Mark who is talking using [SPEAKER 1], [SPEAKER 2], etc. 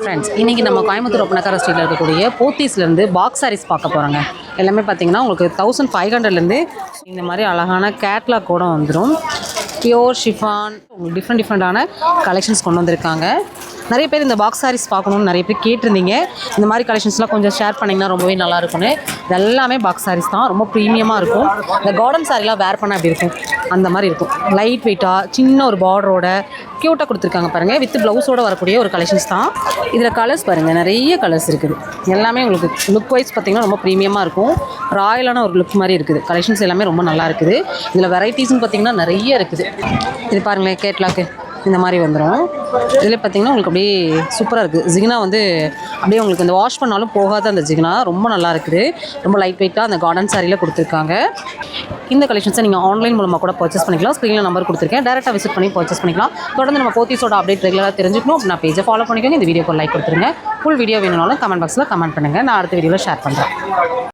[SPEAKER 1] Friends இன்றைக்கி நம்ம கோயம்புத்தூர் ஒப்பனக்கார ஸ்ட்ரீட்டில் இருக்கக்கூடிய போத்தீஸ்லேருந்து பாக்ஸ் சாரீஸ் பார்க்க போகிறாங்க. எல்லாமே பார்த்தீங்கன்னா உங்களுக்கு 1500லேருந்து இந்த மாதிரி அழகான கேட்லாக் கூட வந்துடும். பியோர் ஷிஃபான் உங்களுக்கு டிஃப்ரெண்டான கலெக்ஷன்ஸ் கொண்டு வந்திருக்காங்க. நிறைய பேர் இந்த பாக்ஸ் சாரீஸ் பார்க்கணுன்னு நிறைய பேர் கேட்டிருந்தீங்க. இந்த மாதிரி கலெக்ஷன்ஸ்லாம் கொஞ்சம் ஷேர் பண்ணிங்கன்னா ரொம்பவே நல்லா இருக்கும்னு. இது எல்லாமே பாக்ஸ் சாரீஸ் தான், ரொம்ப ப்ரீமியமாக இருக்கும். இந்த கார்டன் சாரீலாம் வேர் பண்ண அப்படி இருக்கும், அந்த மாதிரி இருக்கும். லைட் வெயிட்டாக சின்ன ஒரு பார்டரோட க்யூட்டாக கொடுத்துருக்காங்க பாருங்கள். வித் ப்ளவுஸோடு வரக்கூடிய ஒரு கலெக்ஷன்ஸ் தான். இதில் கலர்ஸ் பாருங்கள், நிறைய கலர்ஸ் இருக்குது. எல்லாமே உங்களுக்கு லுக் வைஸ் பார்த்திங்கன்னா ரொம்ப ப்ரீமியமாக இருக்கும். ராயலான ஒரு லுக் மாதிரி இருக்குது. கலெக்ஷன்ஸ் எல்லாமே ரொம்ப நல்லா இருக்குது. இதில் வெரைட்டிஸ்னு பார்த்திங்கன்னா நிறைய இருக்குது. இது பாருங்களேன், கேட்லாக்கு இந்த மாதிரி வந்துடும். இதில் பார்த்திங்கன்னா உங்களுக்கு அப்படியே சூப்பராக இருக்குது. ஜிகினா வந்து அப்படியே உங்களுக்கு இந்த வாஷ் பண்ணாலும் போகாத அந்த ஜிகினா ரொம்ப நல்லா இருக்குது. ரொம்ப லைட் வெயிட்டாக அந்த கார்டன் சாரியில் கொடுத்துருக்காங்க. இந்த கலெக்ஷன்ஸை நீங்கள் ஆன்லைன் மூலமாக கூட பர்ச்சேஸ் பண்ணிக்கலாம். ஸ்க்ரீனில் நம்பர் கொடுத்துருக்கேன், டேரெக்டாக விசிட் பண்ணி பர்ச்சேஸ் பண்ணிக்கலாம். தொடர்ந்து நம்ம போத்தீஸோட அப்டேட் ரெகுலராக தெரிஞ்சுக்கணும் அப்படின்னா பேஜை ஃபாலோ பண்ணிக்கோங்க. இந்த வீடியோக்கு லைக் கொடுத்துருங்க. ஃபுல் வீடியோ வேணும்னாலும் கமெண்ட் பாக்ஸில் கமெண்ட் பண்ணுங்கள். நான் அடுத்த வீடியோவில் ஷேர் பண்ணுறேன்.